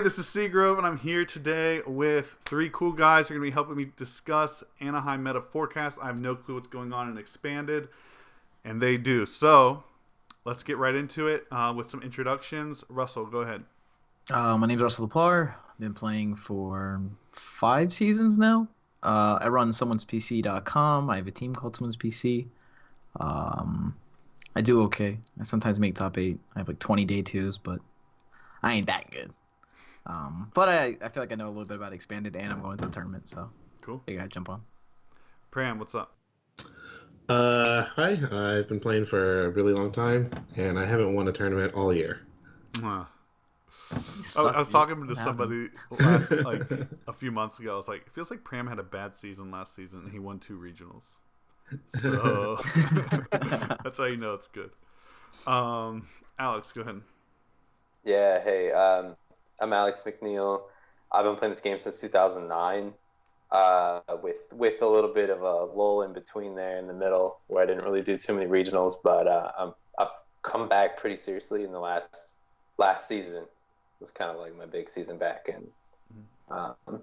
this is Seagrove, and I'm here today with three cool guys who are going to be helping me discuss Anaheim Meta Forecast. I have no clue what's going on in Expanded, and they do. So, let's get right into it with some introductions. Russell, go ahead. My name's Russ LaParre. I've been playing for 5 seasons now. I run someone'spc.com. I have a team called Someone's PC. I do okay. I sometimes make top 8. I have like 20 day 2s, but I ain't that good. But I feel like I know a little bit about Expanded, and I'm going to the tournament, so Cool. figure I'd jump on. Pram, what's up? Hi. I've been playing for a really long time, and I haven't won a tournament all year. I Suck, was dude. talking to What somebody last, a few months ago. I was like, it feels like Pram had a bad season last season, and he won 2 regionals. So that's how you know it's good. Alex, go ahead. Yeah, hey, I'm Alex McNeill. I've been playing this game since 2009, with a little bit of a lull in between there in the middle where I didn't really do too many regionals, but I've come back pretty seriously in the last season. It was kind of like my big season back, and I'm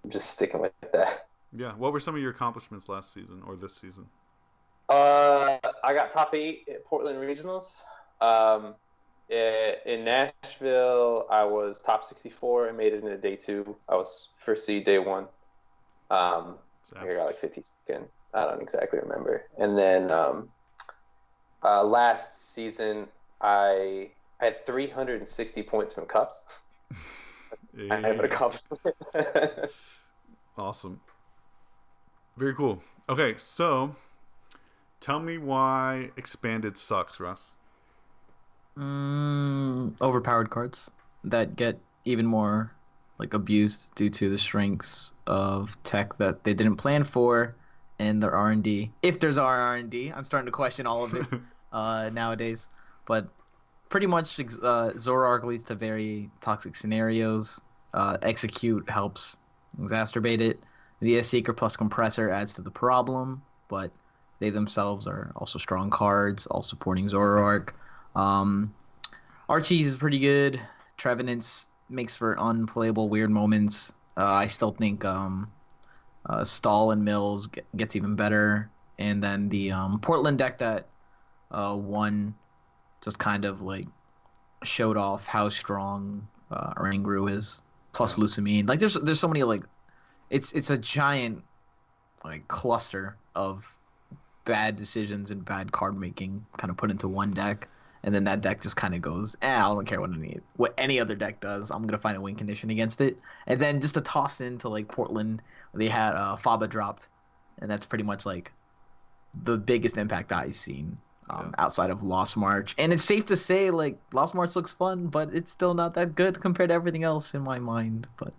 just sticking with that. Yeah, what were some of your accomplishments last season or this season? I got top 8 at Portland Regionals. In Nashville, I was top 64 and made it into day 2. I was first seed day 1. I think I got like 52nd. I don't exactly remember. And then last season, I had 360 points from cups. I have an accomplishment. Awesome. Very cool. Okay, so tell me why Expanded sucks, Russ. Overpowered cards that get even more like abused due to the strengths of tech that they didn't plan for and their R&D. If there's R&D, I'm starting to question all of it nowadays. But pretty much Zoroark leads to very toxic scenarios. Execute helps exacerbate it. The Seeker plus Compressor adds to the problem, but they themselves are also strong cards, all supporting Zoroark. Archie's is pretty good. Trevenant's makes for unplayable weird moments. I still think Stall and Mills gets even better. And then the Portland deck that won just kind of like showed off how strong Oranguru is, plus Lucamine. Like there's so many like it's a giant like cluster of bad decisions and bad card making kind of put into one deck. And then that deck just kind of goes, I don't care what any other deck does. I'm going to find a win condition against it. And then just to toss into, like, Portland, they had Faba dropped. And that's pretty much, like, the biggest impact I've seen outside of Lost March. And it's safe to say, like, Lost March looks fun, but it's still not that good compared to everything else in my mind. But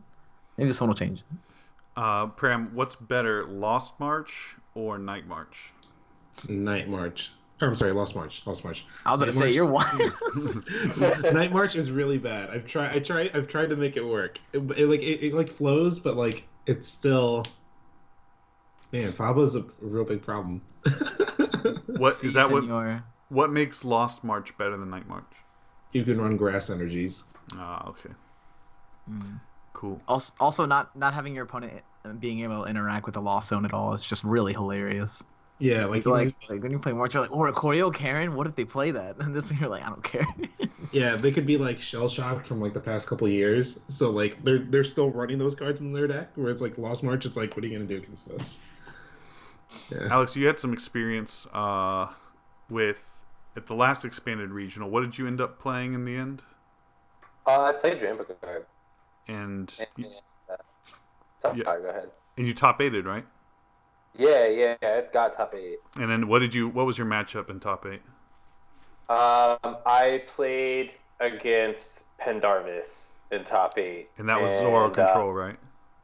maybe this one will change. Pram, what's better, Lost March or Night March? Night March. I'm sorry, Lost March. I was going to say you're one. Night March is really bad. I've tried to make it work. It flows, but like it's still. Man, Faba's a real big problem. What is that? What makes Lost March better than Night March? You can run grass energies. Okay. Cool. Also, not having your opponent being able to interact with the Lost Zone at all is just really hilarious. Yeah, like when you play March, you're like, oh, Corio Karen, what if they play that? And this one, you're like, I don't care. Yeah, they could be like shell shocked from like the past couple years, so like they're still running those cards in their deck. Whereas like Lost March, it's like, what are you gonna do against this? Yeah. Alex, you had some experience with at the last Expanded Regional. What did you end up playing in the end? I played Drampagard. Go ahead. And you top 8'd, right? Yeah, it got top 8. And then what was your matchup in top 8? I played against Pendarvis in top 8. And that was Zoroark Control, right?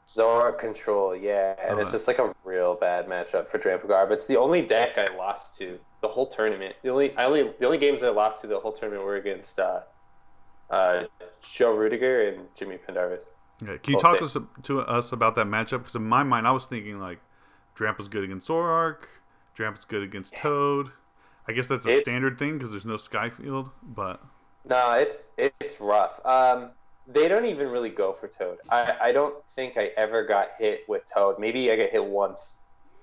Zoroark Control, yeah. And it's just like a real bad matchup for Drampagard. But it's the only deck I lost to the whole tournament. The only games I lost to the whole tournament were against Joe Rudiger and Jimmy Pendarvis. Yeah. Can you talk to us about that matchup? Because in my mind, I was thinking like Drampa's good against Zoroark, Drampa's good against Toad. I guess that's a standard thing because there's no Skyfield, but no, it's rough. they don't even really go for Toad. I don't think I ever got hit with Toad. Maybe I got hit once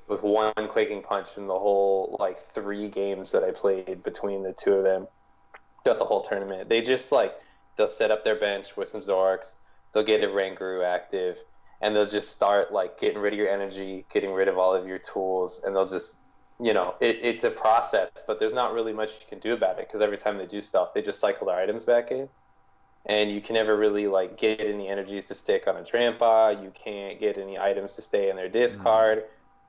with one Quaking Punch in the whole, like, 3 games that I played between the two of them throughout the whole tournament. They just, like, they'll set up their bench with some Zorks, they'll get a Ranguru active, and they'll just start, like, getting rid of your energy, getting rid of all of your tools, and they'll just, it's a process, but there's not really much you can do about it, because every time they do stuff, they just cycle their items back in. And you can never really, like, get any energies to stick on a Trampa. You can't get any items to stay in their discard.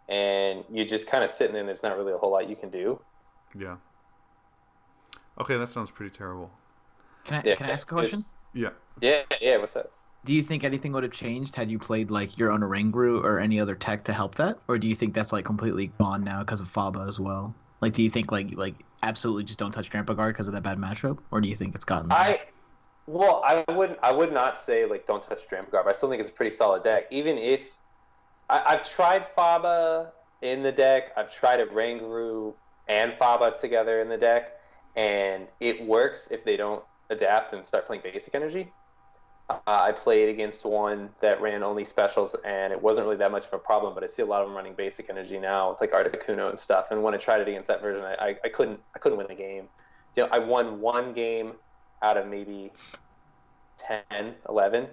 And you're just kind of sitting there, and there's not really a whole lot you can do. Yeah. Okay, that sounds pretty terrible. Can I ask a question? Yeah. Yeah, what's up? Do you think anything would have changed had you played, like, your own Oranguru or any other tech to help that? Or do you think that's, like, completely gone now because of Faba as well? Like, do you think, like absolutely just don't touch Trampa Guard because of that bad matchup? Or do you think it's gotten... Well, I would not say, like, don't touch Trampa Guard, but I still think it's a pretty solid deck. Even if I've tried Faba in the deck, I've tried a Ranguru and Faba together in the deck, and it works if they don't adapt and start playing basic energy. I played against one that ran only specials, and it wasn't really that much of a problem, but I see a lot of them running basic energy now with, like, Articuno and stuff, and when I tried it against that version, I couldn't win the game. I won one game out of maybe 10, 11,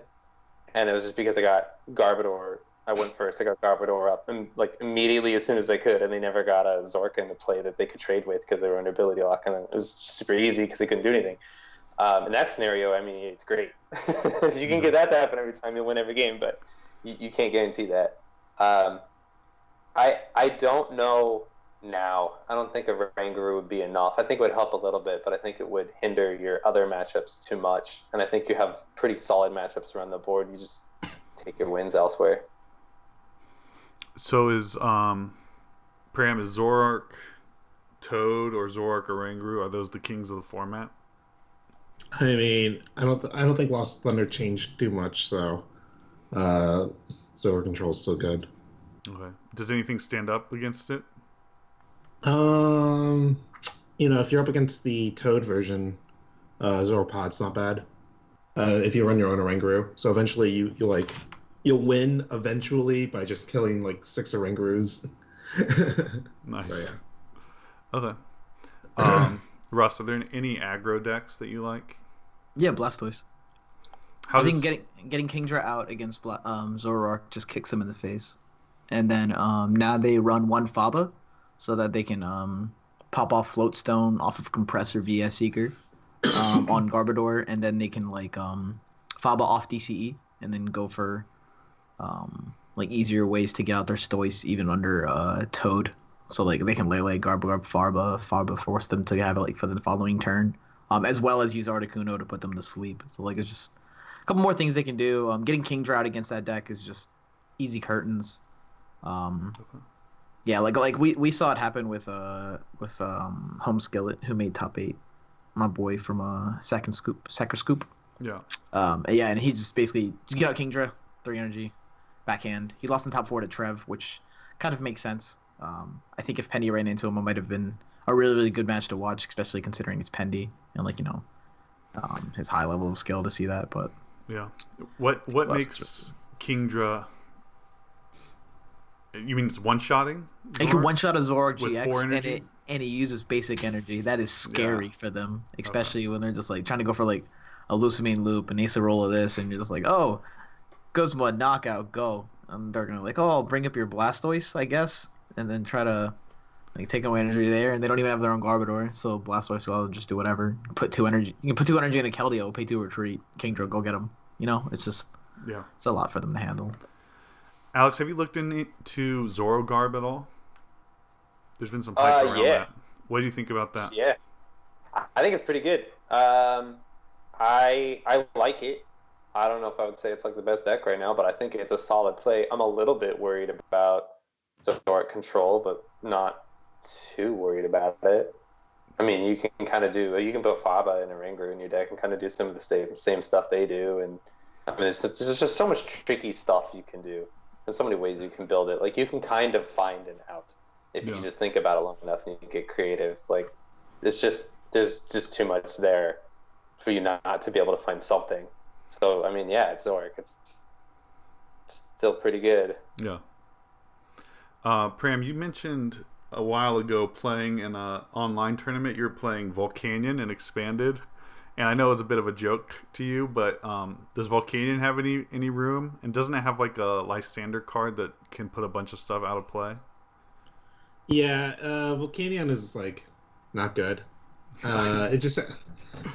and it was just because I got Garbodor. I went first. I got Garbodor up, and, like, immediately as soon as I could, and they never got a Zorka into play that they could trade with because they were under ability lock, and it was super easy because they couldn't do anything. In that scenario, I mean, it's great. You can get that to happen every time, you'll win every game, but you can't guarantee that. I don't know now. I don't think a Ranguru would be enough. I think it would help a little bit, but I think it would hinder your other matchups too much. And I think you have pretty solid matchups around the board. You just take your wins elsewhere. So is Pram, is Zoroark Toad or Zoroark Oranguru, are those the kings of the format? I mean, I don't think Lost Thunder changed too much, so Zoro Control's still good. Okay. Does anything stand up against it? If you're up against the Toad version, Zoropod's not bad. If you run your own Oranguru, so eventually you'll win eventually by just killing, like, 6 Orangurus. Nice. So, yeah. Okay. Russ, are there any aggro decks that you like? Yeah, Blastoise. I think getting Kingdra out against Zoroark just kicks him in the face. And then now they run one Faba so that they can pop off Float Stone off of Compressor via Seeker on Garbodor, and then they can, like, Faba off DCE and then go for like, easier ways to get out their Stoice even under Toad. So, like, they can Lele, Garbodor, Farba force them to have it, like, for the following turn, as well as use Articuno to put them to sleep. So, like, it's just a couple more things they can do. Getting Kingdra out against that deck is just easy curtains. Okay. Yeah, like we saw it happen with Home Skillet, who made top 8, my boy from Sacker Scoop. Yeah. Yeah, and he just basically just get out Kingdra, 3 energy, backhand. He lost in top 4 to Trev, which kind of makes sense. I think if Pendy ran into him, it might have been a really, really good match to watch, especially considering it's Pendy and, like, his high level of skill to see that. But yeah, what makes Kingdra? You mean it's one-shotting? It can one-shot a Zoroark with GX, 4 energy? and he uses basic energy. That is scary for them, especially when they're just, like, trying to go for, like, a Lucamine Loop, an Ace roll of this, and you're just like, oh, Guzma, knockout, go. And they're going to, like, oh, I'll bring up your Blastoise, I guess, and then try to, like, take away energy there, and they don't even have their own Garbodor, so Blastoise will just do whatever. Put 2 energy. You can put 2 energy in a Keldeo, pay 2 retreat, Kingdra, go get him. It's just, it's a lot for them to handle. Alex, have you looked into Zorogarb at all? There's been some hype around that. What do you think about that? Yeah, I think it's pretty good. I like it. I don't know if I would say it's, like, the best deck right now, but I think it's a solid play. I'm a little bit worried about Zoroark control, but not too worried about it. I mean, you can put Faba and a Ranguru in your deck and kind of do some of the same stuff they do, and I mean, there's just so much tricky stuff you can do. There's so many ways you can build it. Like, you can kind of find an out if you just think about it long enough and you get creative. Like, there's just too much there for you not to be able to find something. So, I mean, yeah, it's Zoric. It's still pretty good. Yeah. Pram, you mentioned a while ago playing in an online tournament. You're playing Volcanion and Expanded. And I know it's a bit of a joke to you, but does Volcanion have any room? And doesn't it have like a Lysander card that can put a bunch of stuff out of play? Yeah, Volcanion is like not good. It just,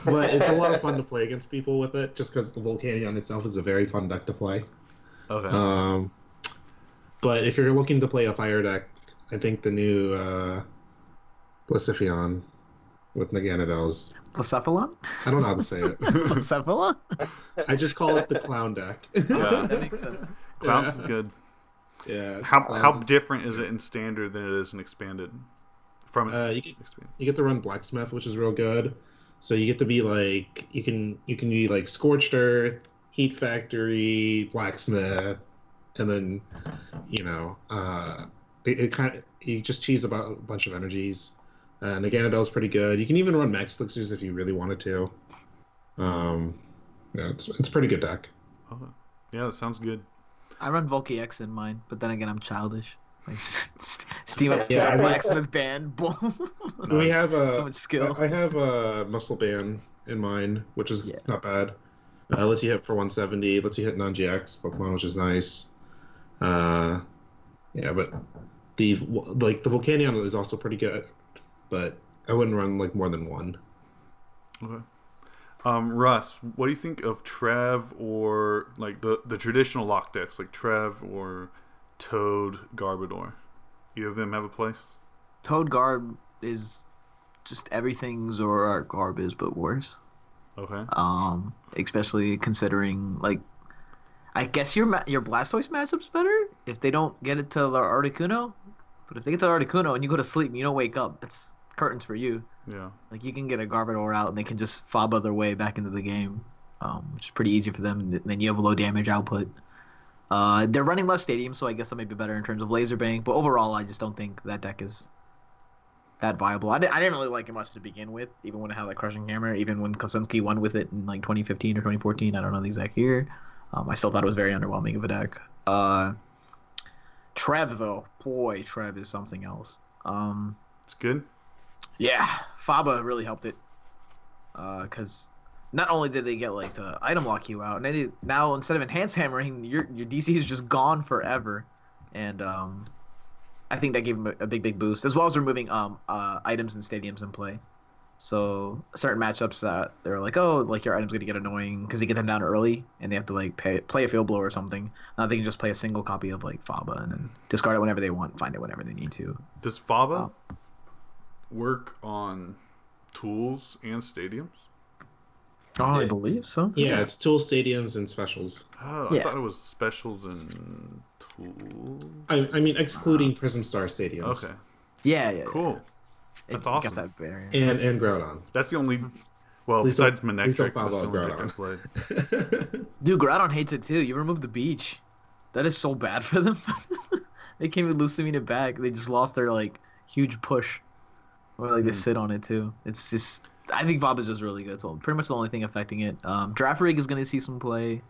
but it's a lot of fun to play against people with it, just because the Volcanion itself is a very fun deck to play. Okay. But if you're looking to play a fire deck, I think the new Glycephalon with Naganadels. Blacephalon? I don't know how to say it. Blacephalon? I just call it the clown deck. Yeah. That makes sense. Clowns is good. Yeah. How different is it in Standard than it is in Expanded? From you get to run Blacksmith, which is real good. So you get to be like you can be like Scorched Earth, Heat Factory, Blacksmith, and then it kind of you just cheese about a bunch of energies. Naganadel's pretty good. You can even run Max Elixirs if you really wanted to. Yeah, it's a pretty good deck. Oh, yeah, that sounds good. I run Volky X in mine, but then again, I'm childish. Like, Steam up Yeah, Blacksmith Band, boom. We have so much skill. I have a Muscle Band in mine, which is not bad. Lets you hit for 170. Lets you hit non-GX Pokemon, which is nice. Yeah, but the Volcanion is also pretty good, but I wouldn't run like more than one. Okay. Russ, what do you think of Trev or like the traditional lock decks like Trev or Toad, Garbodor? Either of them have a place? Toad Garb is just everything Zoroark Garb is, but worse. Okay. Especially considering like, I guess your Blastoise matchup's better if they don't get it to the Articuno. But if they get to the Articuno and you go to sleep and you don't wake up, it's curtains for you. Yeah. Like you can get a Garbodor out and they can just fob their way back into the game, which is pretty easy for them. And then you have a low damage output. They're running less stadiums, so I guess that may be better in terms of Laser Bank. But overall, I just don't think that deck is that viable. I didn't really like it much to begin with, even when it had like Crushing Hammer, even when Kosinski won with it in like 2015 or 2014. I don't know the exact year. I still thought it was very underwhelming of a deck. Trev, though, boy, Trev is something else. It's good. Yeah, Faba really helped it. Because not only did they get like to item lock you out, and now instead of enhanced hammering, your DC is just gone forever, and I think that gave him a big boost, as well as removing items and stadiums in play. So certain matchups that they're like, oh, like your item's gonna get annoying because they get them down early and they have to like play a field blow or something. Now they can just play a single copy of like Faba and then discard it whenever they want, find it whenever they need to. Does Faba work on tools and stadiums? Oh, I believe so. Yeah, it's tool stadiums and specials. Oh, I thought it was specials and tools. I mean, excluding Prism Star stadiums. Okay. Yeah. Cool. That's awesome. That barrier. And Groudon. That's the only. Well, Please besides don't Manectric, follow that's the only deck I Groudon. played. Dude, Groudon hates it too. You removed the beach. That is so bad for them. They can't even Lucamine it back. They just lost their like huge push. Or like they sit on it too. It's just. I think Bob is just really good. It's pretty much the only thing affecting it. Draft Rig is going to see some play.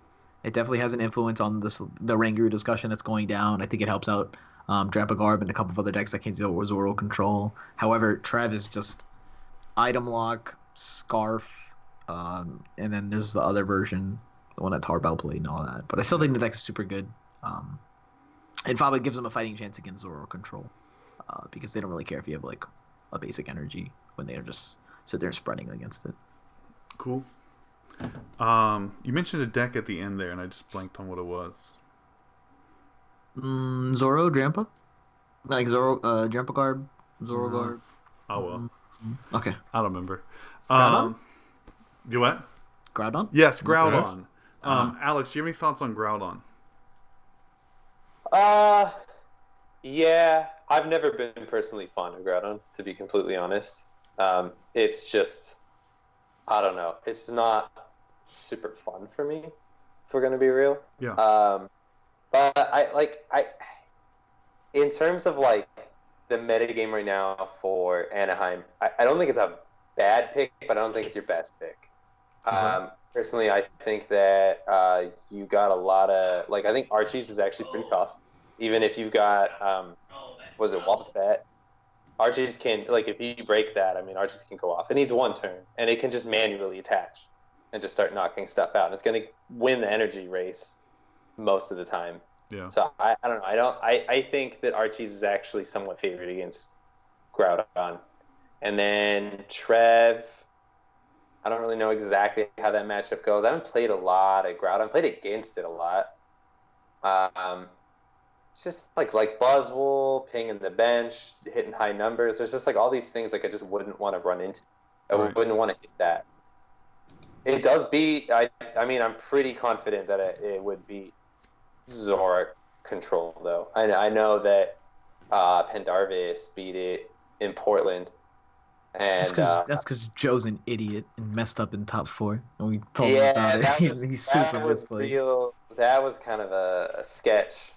It definitely has an influence on the Rangaroo discussion that's going down. I think it helps out Drapagarb and a couple of other decks that can deal with Zoro control. However, Trev is just item lock, Scarf, and then there's the other version, the one that Tarbell played and all that. But I still think the deck is super good. And Faba gives them a fighting chance against Zoro control because they don't really care if you have like a basic energy when they are just sit there spreading against it. Cool. You mentioned a deck at the end there, and I just blanked on what it was. Zoro Drampa? Like Zoro, Drampa Garb? Zoro Garb? Oh, well. Okay. I don't remember. Groudon? Do what? Groudon? Yes, Groudon. Alex, do you have any thoughts on Groudon? Yeah. I've never been personally fond of Groudon, to be completely honest. It's just, I don't know. It's not super fun for me, if we're gonna be real. Yeah. But I, in terms of like the metagame right now for Anaheim, I don't think it's a bad pick, but I don't think it's your best pick. Personally, I think that you got a lot of like. I think Archie's is actually pretty tough, even if you've got was it Wobbuffet? Archie's can like if you break that, I mean Archie's can go off. It needs one turn, and it can just manually attach and just start knocking stuff out. And it's going to win the energy race most of the time. Yeah. So I don't know. I think that Archie's is actually somewhat favored against Groudon, and then Trev. I don't really know exactly how that matchup goes. I haven't played a lot at Groudon. I played against it a lot. It's just like Buzzwole, pinging the bench, hitting high numbers. There's just like all these things like I just wouldn't want to run into. I wouldn't want to hit that. It does beat. I mean, I'm pretty confident that it would beat Zoroark Control though. I know that Pendarvis beat it in Portland. And that's because Joe's an idiot and messed up in top 4. And we told him about it. He's super real. That was kind of a sketch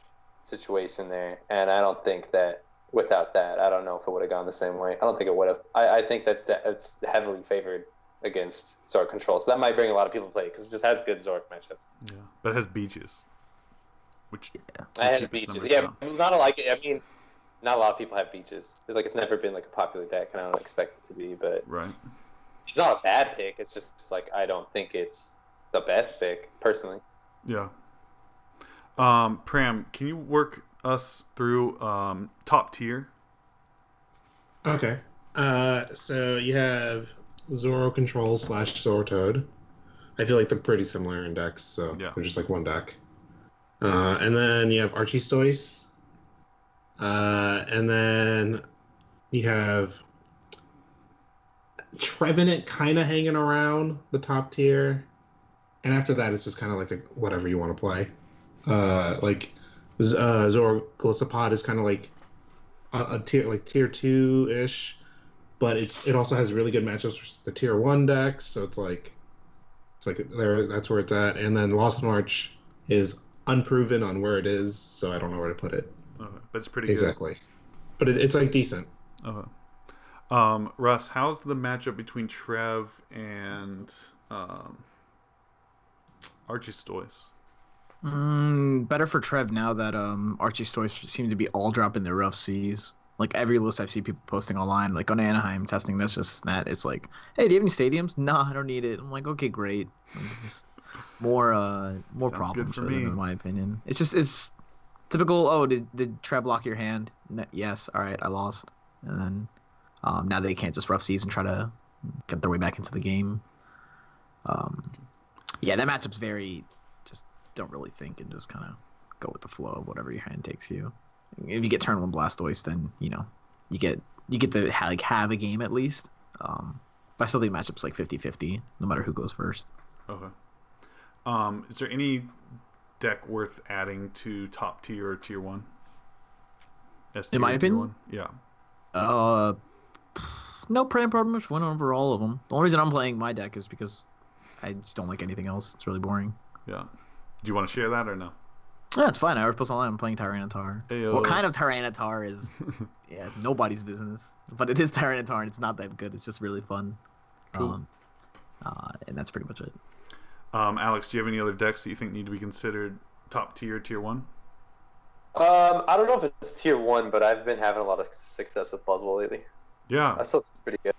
situation there, and I don't think that without that, I don't know if it would have gone the same way. I don't think it would have. I think that it's heavily favored against Zoroark Control, so that might bring a lot of people to play because it just has good Zoroark matchups. Yeah, but it has Beaches, which it has Beaches. Yeah, not like it. I mean. Not a lot of people have Beaches. It's never been like a popular deck, and I don't expect it to be. But right, it's not a bad pick. It's just like I don't think it's the best pick personally. Yeah. Pram, can you work us through top tier? Okay. So you have Zoro Control / Zorotoad. I feel like they're pretty similar in decks, so they're just like one deck. And then you have Archistoise. And then you have Trevenant kind of hanging around the top tier. And after that, it's just kind of like whatever you want to play. Zoro Gliscopod is kind of like a tier, like tier 2-ish. But it also has really good matchups for the tier 1 decks. So it's like there, that's where it's at. And then Lost March is unproven on where it is. So I don't know where to put it. Okay. But it's pretty good. Exactly. But it's like decent. Okay. Russ, how's the matchup between Trev and Archistoise? Better for Trev now that Archistoise seem to be all dropping their rough C's. Like every list I've seen people posting online, like on Anaheim testing this, just that it's like, hey, do you have any stadiums? Nah, I don't need it. I'm like, okay, great. Like, just more problems for them, in my opinion. It's typical. Oh, did Trev lock your hand? No, yes. All right, I lost. And then now they can't just rough seas and try to get their way back into the game. Yeah, that matchup's very just don't really think and just kind of go with the flow of whatever your hand takes you. If you get turn 1 Blastoise, then you get to have a game at least. But I still think matchup's like 50-50, no matter who goes first. Okay. Is there any deck worth adding to top tier or tier 1? In my opinion? Yeah. No, Pram pretty much went over all of them. The only reason I'm playing my deck is because I just don't like anything else. It's really boring. Yeah. Do you want to share that or no? No, it's fine. I already posted online. I'm playing Tyranitar. Ayo. What kind of Tyranitar is nobody's business. But it is Tyranitar, and it's not that good. It's just really fun. Cool. And that's pretty much it. Alex, do you have any other decks that you think need to be considered top tier, tier 1? I don't know if it's tier 1, but I've been having a lot of success with Buzzwole lately. Yeah. I still think it's pretty good.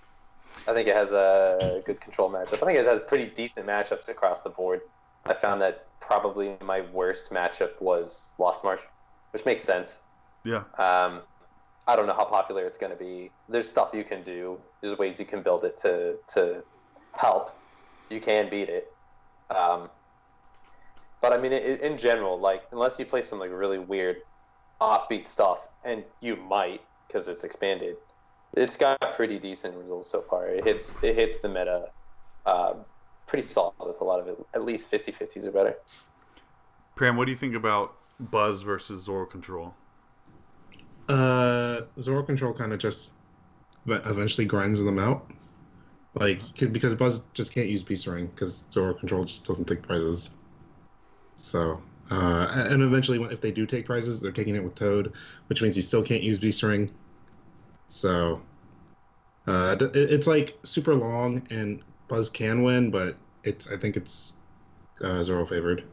I think it has a good control matchup. I think it has pretty decent matchups across the board. I found that probably my worst matchup was Lost March, which makes sense. Yeah. I don't know how popular it's going to be. There's stuff you can do. There's ways you can build it to help. You can beat it. But I mean, in general, like unless you play some like really weird offbeat stuff, and you might because it's expanded, it's got pretty decent results so far. It hits the meta pretty solid with a lot of it. At least 50-50s or better. Pram, what do you think about Buzz versus Zoro Control? Zoro Control kind of just eventually grinds them out. Because Buzz just can't use Beast Ring because Zoro Control just doesn't take prizes. So, and eventually if they do take prizes, they're taking it with Toad, which means you still can't use Beast Ring. So, it's like super long and Buzz can win, but I think it's Zoro favored.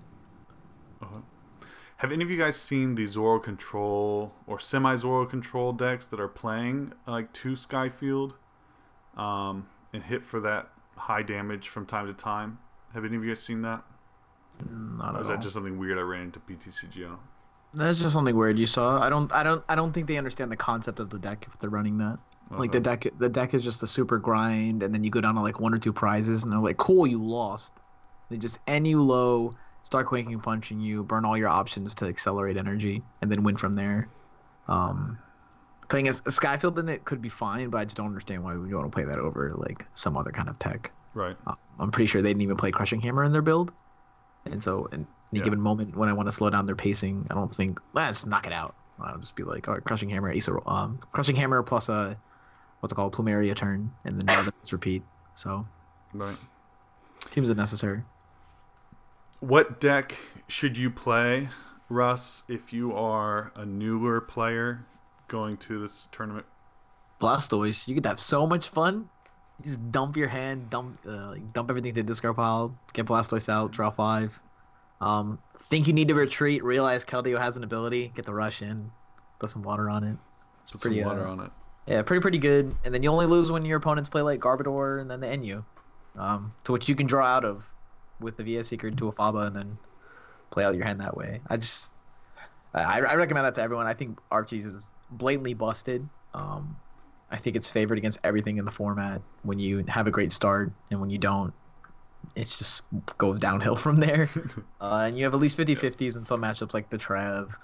Uh-huh. Have any of you guys seen the Zoro control or semi-Zoro control decks that are playing like 2 Skyfield and hit for that high damage from time to time? Have any of you guys seen that? Not Or at is all. that just something weird I ran into BTCGO? That's just something weird you saw. I don't think they understand the concept of the deck if they're running that. Like the deck is just a super grind, and then you go down to like 1 or 2 prizes, and they're like, "Cool, you lost." They just end you low, start quaking punching you, burn all your options to accelerate energy, and then win from there. Playing a Skyfield in it could be fine, but I just don't understand why we want to play that over like some other kind of tech. Right. I'm pretty sure they didn't even play Crushing Hammer in their build, and so in any given moment when I want to slow down their pacing, I don't think let's knock it out. I'll just be like, all right, Crushing Hammer, Crushing Hammer plus a what's it called, Plumeria turn, and then now let's repeat. So, right. Seems unnecessary. What deck should you play, Russ, if you are a newer player going to this tournament? Blastoise, you could have so much fun. You just dump your hand, dump everything to discard pile, get Blastoise out, draw 5. Think you need to retreat, realize Keldeo has an ability, get the rush in, put some water on it. It's Put pretty some water on it. Yeah, pretty good. And then you only lose when your opponents play like Garbodor and then they end you. To which you can draw out of with the VS Seeker into a Faba and then play out your hand that way. I recommend that to everyone. I think Archie's is blatantly busted. I think it's favored against everything in the format when you have a great start, and when you don't, it just goes downhill from there. And you have at least 50-50s in some matchups like the Trev.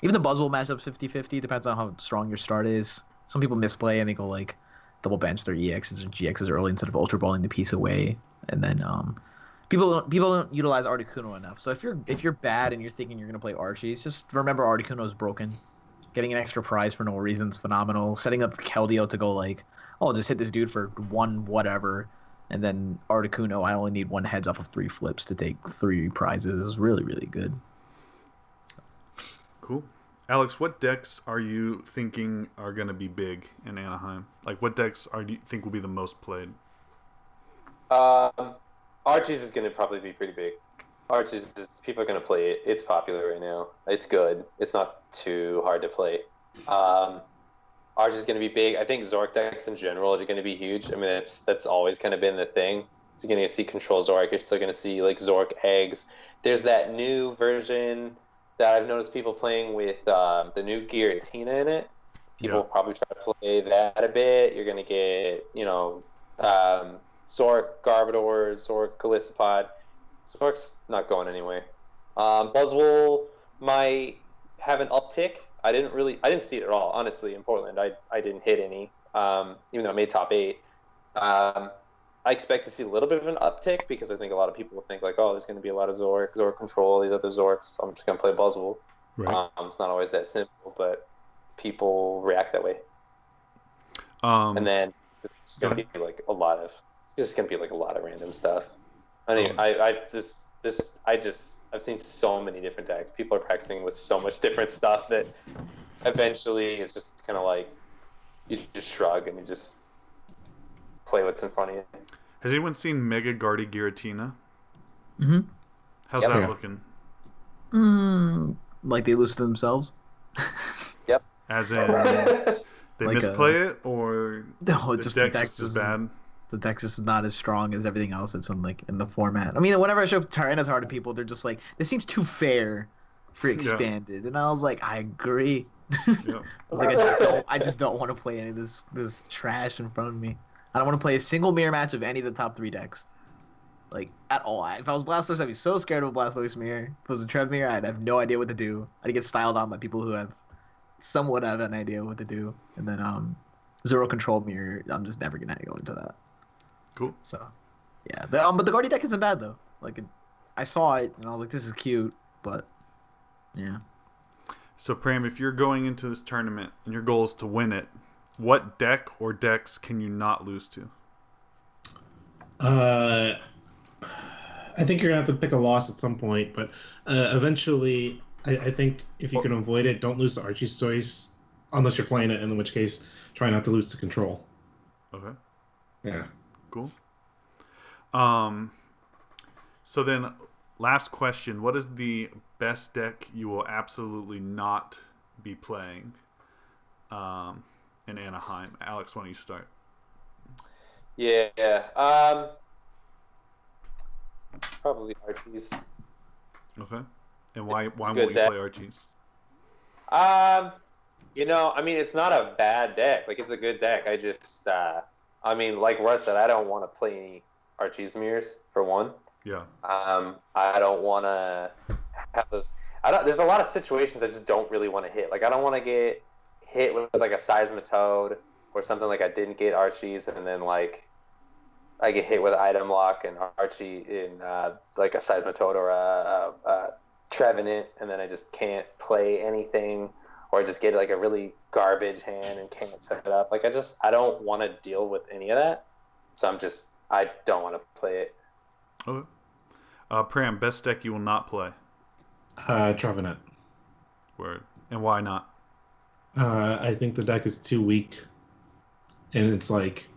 Even the Buzzwole matchups 50-50, depends on how strong your start is. Some people misplay and they go like double bench their EXs or GXs early instead of Ultra Balling the piece away. And then people don't utilize Articuno enough. So if you're bad and you're thinking you're gonna play Archie's, just remember Articuno is broken. Getting an extra prize for no reason is phenomenal. Setting up Keldeo to go like, oh, I'll just hit this dude for 1 whatever, and then Articuno, I only need 1 heads up of 3 flips to take 3 prizes is really, really good. Cool. Alex, what decks are you thinking are going to be big in Anaheim? Like, what decks do you think will be the most played? Archie's is going to probably be pretty big. Archie's, people are going to play it. It's popular right now. It's good. It's not too hard to play. Archie's going to be big. I think Zork decks in general are going to be huge. I mean, that's always kind of been the thing. You're going to see Control Zork. You're still going to see like Zork eggs. There's that new version that I've noticed people playing with the new Giratina in it. People will probably try to play that a bit. You're going to get, Zork, Garbodor, Zork, Golisopod. Zork's not going anywhere. Buzzwole might have an uptick. I didn't see it at all, honestly, in Portland. I didn't hit any, even though I made top 8. I expect to see a little bit of an uptick because I think a lot of people will think like, oh, there's going to be a lot of Zork Control, these other Zorks. I'm just going to play Buzzwole. Right. It's not always that simple, but people react that way. And then it's going to be like a lot of random stuff. I mean, I've seen so many different decks. People are practicing with so much different stuff that eventually it's just kind of like you just shrug and you just play what's in front of you. Has anyone seen Mega Guardy Giratina? Mm-hmm. How's that looking? Like they lose to themselves? Yep. As in they like misplay it, or no, the deck just is bad? The deck's just not as strong as everything else that's in the format. I mean, whenever I show Tyranitar to people, they're just like, this seems too fair for expanded. And I was like, I agree. Yeah. I was like, I just don't want to play any of this trash in front of me. I don't want to play a single mirror match of any of the top 3 decks. Like, at all. If I was Blastoise, I'd be so scared of a Blastoise mirror. If it was a Trev mirror, I'd have no idea what to do. I'd get styled on by people who have somewhat of an idea what to do. And then Zero Control mirror, I'm just never going to go into that. Cool. So, yeah. But the Guardy deck isn't bad, though. Like, I saw it, and I was like, this is cute. But, yeah. So, Pram, if you're going into this tournament and your goal is to win it, what deck or decks can you not lose to? I think you're going to have to pick a loss at some point, but eventually, I think if you can avoid it, don't lose to Archie's Choice, unless you're playing it, in which case, try not to lose to Control. Okay. Yeah. Cool. So then, last question: what is the best deck you will absolutely not be playing in Anaheim? Alex, why don't you start? Yeah. Probably Archie's. Okay. And why won't good you deck. play Archie's? I mean, it's not a bad deck. Like, it's a good deck. I just, I mean, like Russ said, I don't want to play any Archie's mirrors, for one. Yeah. I don't want to have those. There's a lot of situations I just don't really want to hit. Like, I don't want to get hit with, like, a Seismitoad or something like I didn't get Archie's, and then, like, I get hit with item lock and Archie in, like, a Seismitoad or a Trevenant, and then I just can't play anything, or just get like a really garbage hand and can't set it up. Like, I don't want to deal with any of that, so I don't want to play it. Okay. Pram, best deck you will not play. Trevenant. Word. And why not? I think the deck is too weak, and it's like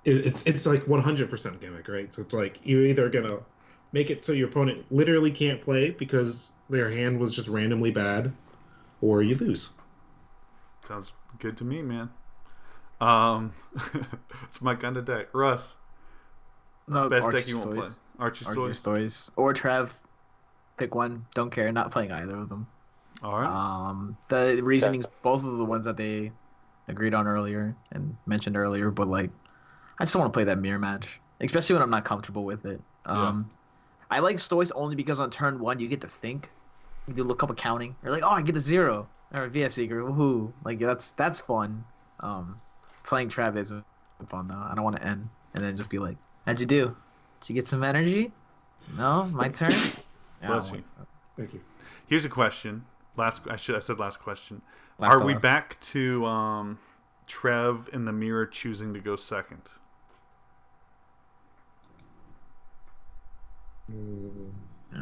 it's like 100% gimmick, right? So it's like you're either gonna make it so your opponent literally can't play because their hand was just randomly bad, or you lose. Sounds good to me, man. It's my kind of deck. Russ, No, best Archie's deck you won't toys. play. Archie's Archie's toys. toys. Or Trev. Pick one. Don't care. Not playing either of them. All right. The reasonings, both of the ones that they agreed on earlier and mentioned earlier, but like, I just don't want to play that mirror match, especially when I'm not comfortable with it. I like Stoics only because on turn one you get to think, you do a couple counting. You're like, oh, I get a 0 or a VS Seeker, woohoo! Like that's fun. Playing Trev is fun though. I don't want to end and then just be like, how'd you do? Did you get some energy? No, my turn. Bless you. Thank you. Here's a question. I said last question. Last Are to we last. back to Trev in the mirror choosing to go second?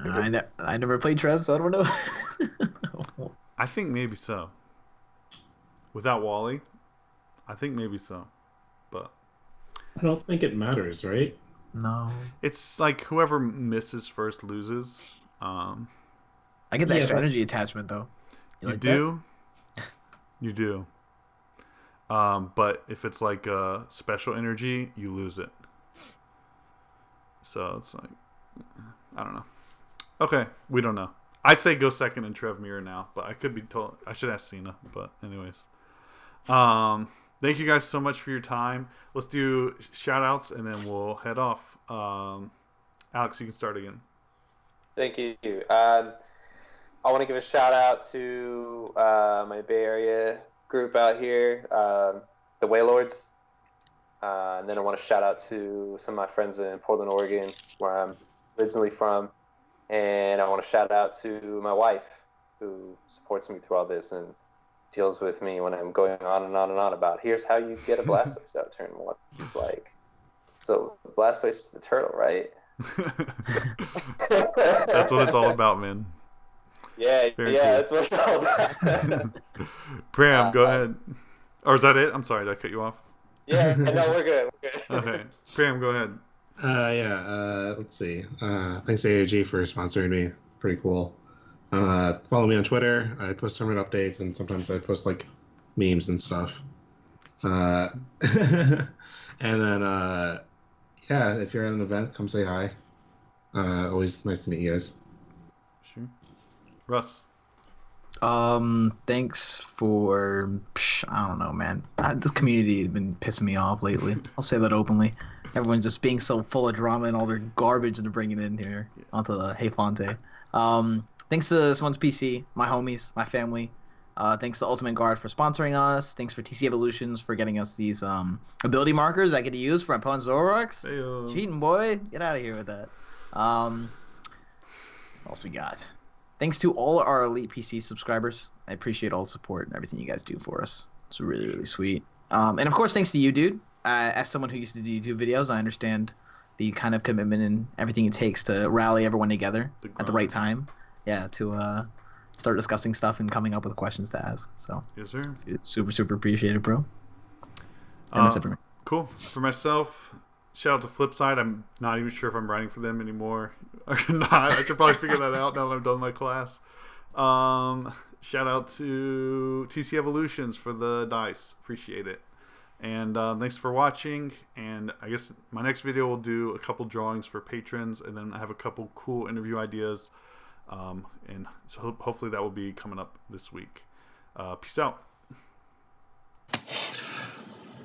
I never played Trev, so I don't know. I think maybe so. Without Wally, I think maybe so. But I don't think it matters, right? No. it's like whoever misses first loses. I get the Yeah, extra but- energy attachment though. You like do. You do. But if it's like special energy, you lose it. So it's like, I don't know. Okay, we don't know. I'd say go second and Trev mirror now, but I could be told. I should ask Cena, but anyways. Thank you guys so much for your time. Let's do shout outs and then we'll head off. Alex, you can start again. Thank you. I want to give a shout out to my Bay Area group out here, the Waylords. And then I want to shout out to some of my friends in Portland, Oregon, where I'm originally from. And I want to shout out to my wife, who supports me through all this and deals with me when I'm going on and on and on about, here's how you get a Blastoise out turn one. It's like, so Blastoise is the turtle, right? That's what it's all about, man. Yeah, Very yeah, cool. that's what it's all about. Pram, go ahead. Or is that it? I'm sorry, did I cut you off? Yeah, no, we're good. Okay. Pram, go ahead. Let's see. Thanks to AOG for sponsoring me. Pretty cool. Follow me on Twitter. I post tournament updates, and sometimes I post like memes and stuff. And then yeah, if you're at an event, come say hi. Always nice to meet you guys. Sure. Russ. Thanks for I don't know, man. This community has been pissing me off lately. I'll say that openly. Everyone's just being so full of drama and all their garbage they're bringing in here onto the Hey Fonte. Thanks to Someone's PC, my homies, my family. Thanks to Ultimate Guard for sponsoring us. Thanks for TC Evolutions for getting us these ability markers I get to use for my opponent's Zoroarks. Heyo. Cheating, boy. Get out of here with that. What else we got? Thanks to all our Elite PC subscribers. I appreciate all the support and everything you guys do for us. It's really, really sweet. And of course, thanks to you, dude. As someone who used to do YouTube videos, I understand the kind of commitment and everything it takes to rally everyone together at the right time. Yeah, to start discussing stuff and coming up with questions to ask. So, Yes, sir. super, super appreciate it, bro. And that's it for me. Cool. For myself, Shout out to Flipside. I'm not even sure if I'm writing for them anymore or not. I should probably figure that out now that I'm done my class. Shout out to TC Evolutions for the dice. Appreciate it. And thanks for watching. And I guess my next video will do a couple drawings for patrons, and then I have a couple cool interview ideas. And so hopefully that will be coming up this week. Peace out.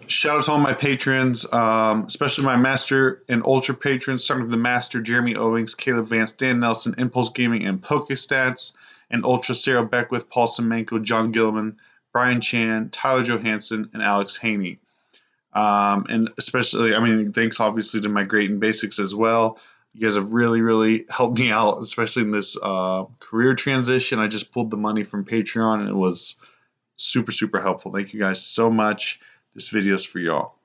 Shout out to all my patrons, especially my Master and Ultra patrons, starting with the Master, Jeremy Owings, Caleb Vance, Dan Nelson, Impulse Gaming, and PokeStats, and Ultra, Sarah Beckwith, Paul Semenko, John Gilman, Brian Chan, Tyler Johansson, and Alex Haney. And especially, thanks obviously to my Great and Basics as well. You guys have really, really helped me out, especially in this career transition. I just pulled the money from Patreon, and it was super, super helpful. Thank you guys so much. This video is for y'all.